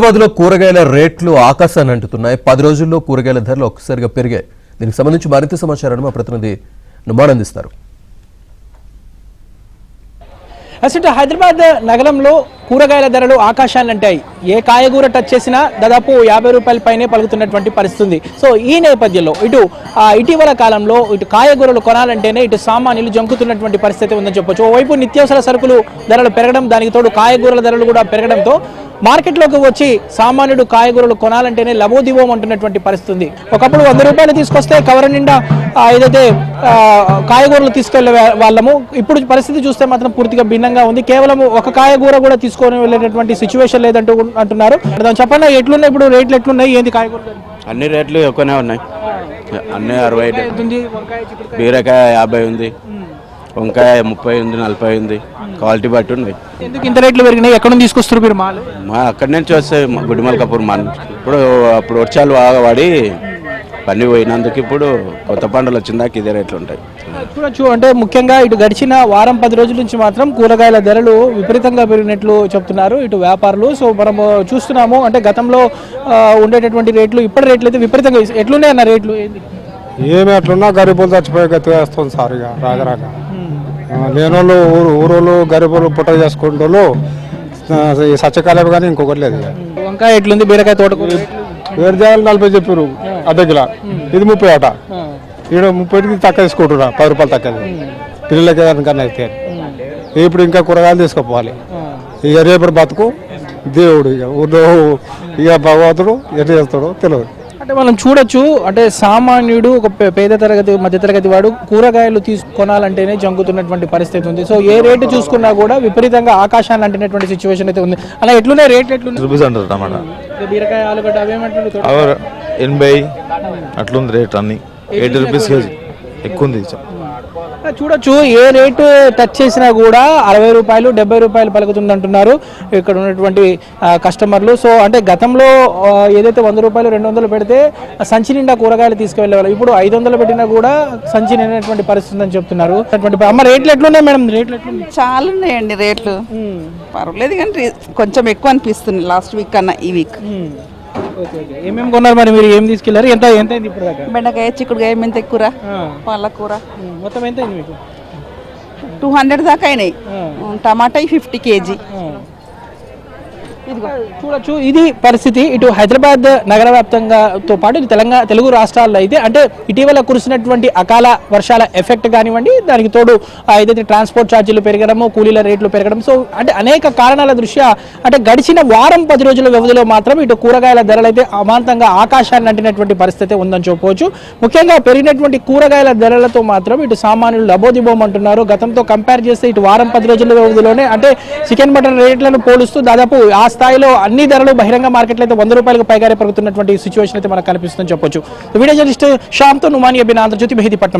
హైదరాబాద్లో కూరగాయల రేట్లు ఆకాశాన్ని అంటున్నాయి. 10 రోజుల్లో కూరగాయల ధరలు ఒక్కసారిగా పెరిగాయి. దీనికి సంబంధించి మరింత సమాచారాన్ని మా ప్రతినిధి నుమాన్ అందిస్తారు. అసలు హైదరాబాద్ నగరంలో కూరగాయల ధరలు ఆకాశాన్ని అంటాయి. ఏ కాయగూర టచ్ చేసినా దాదాపు 50 రూపాయల పైనే పలుకుతున్నటువంటి పరిస్థితి. సో ఈ నేపథ్యంలో ఇటీవల కాలంలో కాయగూరలు కొనాలంటేనే సామాన్యులు జంకుతున్నటువంటి పరిస్థితి ఉందని చెప్పొచ్చు. ఓవైపు నిత్యావసర సరుకులు ధరలు పెరగడం, దానికి తోడు కాయగూరల ధరలు కూడా పెరగడంతో మార్కెట్లోకి వచ్చి సామాన్యుడు కాయగూరలు కొనాలంటేనే లబోదిబోం అంటున్నటువంటి పరిస్థితి ఉంది. ఒకప్పుడు 100 రూపాయలు తీసుకొస్తే కవర్ నిండా ఏదైతే కాయగూరలు తీసుకెళ్లే వాళ్ళము, ఇప్పుడు పరిస్థితి చూస్తే మాత్రం పూర్తిగా భిన్నంగా ఉంది. కేవలం ఒక కాయగూర కూడా తీసుకొని వెళ్ళేటటువంటి సిచ్యువేషన్ లేదంటూ అంటున్నారు. చెప్పండి, ఎట్లున్నాయి ఇప్పుడు రేట్లు, ఎట్లున్నాయి, ఏంది కాయగూరలు? అన్ని రేట్లు ఎక్కువనే ఉన్నాయి. అన్ని 60, బీరకాయ 50 ఉంది, వంకాయ 30 ఉంది, 40 ఉంది, క్వాలిటీ బట్టి ఉంది. ఎందుకు ఇంత రేట్లు పెరిగినాయి? ఎక్కడ నుంచి తీసుకొస్తారు మీరు మాలు? అక్కడి నుంచి వస్తాయి, గుడిమల్కాపూర్ మాల్. అప్పుడు వర్షాలు బాగా పడి పని పోయినందుకు ఇప్పుడు కొత్త పంటలు వచ్చిందాక ఇదే రేట్లు ఉంటాయి. చూడొచ్చు, అంటే ముఖ్యంగా ఇటు గడిచిన వారం 10 రోజుల నుంచి మాత్రం కూరగాయల ధరలు విపరీతంగా పెరిగినట్లు చెప్తున్నారు ఇటు వ్యాపారులు. సో మనము చూస్తున్నాము, అంటే గతంలో ఉండేటటువంటి రేట్లు ఇప్పటి రేట్లు అయితే విపరీతంగా ఎట్లున్నాయి అన్న రేట్లు? ఏమి ఎట్లున్నా గరీబులు చచ్చిపోయే గతి వేస్తుంది సార్. ఇక రాగరాక లేనోళ్ళు ఊరోళ్ళు గరీబులు పుట్ట చేసుకుంటూ ఈ సత్యకాలం కానీ ఇంకొకటి లేదు. వంకాయ ఎట్లుంది? బీరకాయ, తోటకూర 40 చెప్పారు అర్ధ కిలో, ఇది 30 అట. ఈడ 30కి తక్కువ తీసుకుంటున్నా, 10 రూపాయలు తక్కువ పిల్లలకి దానికన్నా అయితే. ఇప్పుడు ఇంకా కూరగాయలు తీసుకుపోవాలి. ఇక రేపటి బతుకు దేవుడు, ఇక భగవంతుడు ఎట్లా చేస్తాడో తెలియదు. అంటే మనం చూడొచ్చు, అంటే సామాన్యుడు ఒక పేద తరగతి మధ్యతరగతి వాడు కూరగాయలు కొనాలంటేనే జంకుతున్నటువంటి పరిస్థితి ఉంది. సో ఏ రేటు చూసుకున్నా కూడా విపరీతంగా ఆకాశాన్ని అంటినటువంటి సిచ్యువేషన్ అయితే ఉంది. అలా ఎట్లున్నాయి రేట్లు? ఎట్లున్నాయి టమాటా, బీరకాయ, ఆలుగడ్డ అవేమంటారు? 80 అట్లుంది రేట్. అన్ని 80 రూపీస్ కేజీ ఎక్కువ ఉంది. చూడొచ్చు, ఏ రేటు టచ్ చేసినా కూడా 60 రూపాయలు 70 రూపాయలు పలుకుతుంది అంటున్నారు ఇక్కడ ఉన్నటువంటి కస్టమర్లు. సో అంటే గతంలో ఏదైతే 100 రూపాయలు 200 పెడితే సంచి నిండా కూరగాయలు తీసుకువెళ్ళేవాళ్ళు, ఇప్పుడు 500 పెట్టినా కూడా సంచి నిండినటువంటి పరిస్థితి అని చెప్తున్నారు. అమ్మ, రేట్లు ఎట్లున్నాయి మేడం? రేట్లు ఎట్లున్నాయి? చాలా ఉన్నాయండి రేట్లు. పర్వాలేదు, కానీ కొంచెం ఎక్కువ అనిపిస్తుంది లాస్ట్ వీక్ కన్నా ఈ వీక్. ఏమేమి కొన్నారు మరి మీరు? ఏం తీసుకెళ్లారు? ఎంత ఎంత అయింది ఇప్పుడు దాకా? బెండకాయ, చిక్కుడుకాయ, మెంతి కూర, పాలకూర మొత్తం ఎంత అయింది మీకు? 200 దాకా అయినాయి. టమాటా 50 కేజీ. చూడొచ్చు, ఇది పరిస్థితి ఇటు హైదరాబాద్ నగర వ్యాప్తంగాతో పాటు ఇది తెలుగు రాష్ట్రాల్లో అయితే, అంటే ఇటీవల కురిసినటువంటి అకాల వర్షాల ఎఫెక్ట్ కానివ్వండి, దానికి తోడు ఏదైతే ట్రాన్స్పోర్ట్ ఛార్జీలు పెరగడము, కూలీల రేట్లు పెరగడం, సో అంటే అనేక కారణాల దృష్ట్యా అంటే గడిచిన వారం 10 రోజుల వ్యవధిలో మాత్రం ఇటు కూరగాయల ధరలు అయితే అమాంతంగా ఆకాశాన్ని అంటినటువంటి పరిస్థితి ఉందని చెప్పవచ్చు. ముఖ్యంగా పెరిగినటువంటి కూరగాయల ధరలతో మాత్రం ఇటు సామాన్యులు లబోదిబోం అంటున్నారు. గతంతో కంపేర్ చేస్తే ఇటు వారం 10 రోజుల వ్యవధిలోనే, అంటే చికెన్ మటన్ రేట్లను పోలుస్తూ దాదాపు ఆ స్థాయిలో అన్ని ధరలు బహిరంగ మార్కెట్లో అయితే 100 రూపాయలకు పైగానే పెరుగుతున్నటువంటి సిచ్యువేషన్ అయితే మనకు కనిపిస్తుందని చెప్పొచ్చు. వీడియో జర్నలిస్ట్ శ్యామ్తో నుమాని అభిన్, ఆంధ్రజ్యోతి, మెహదీపట్నం.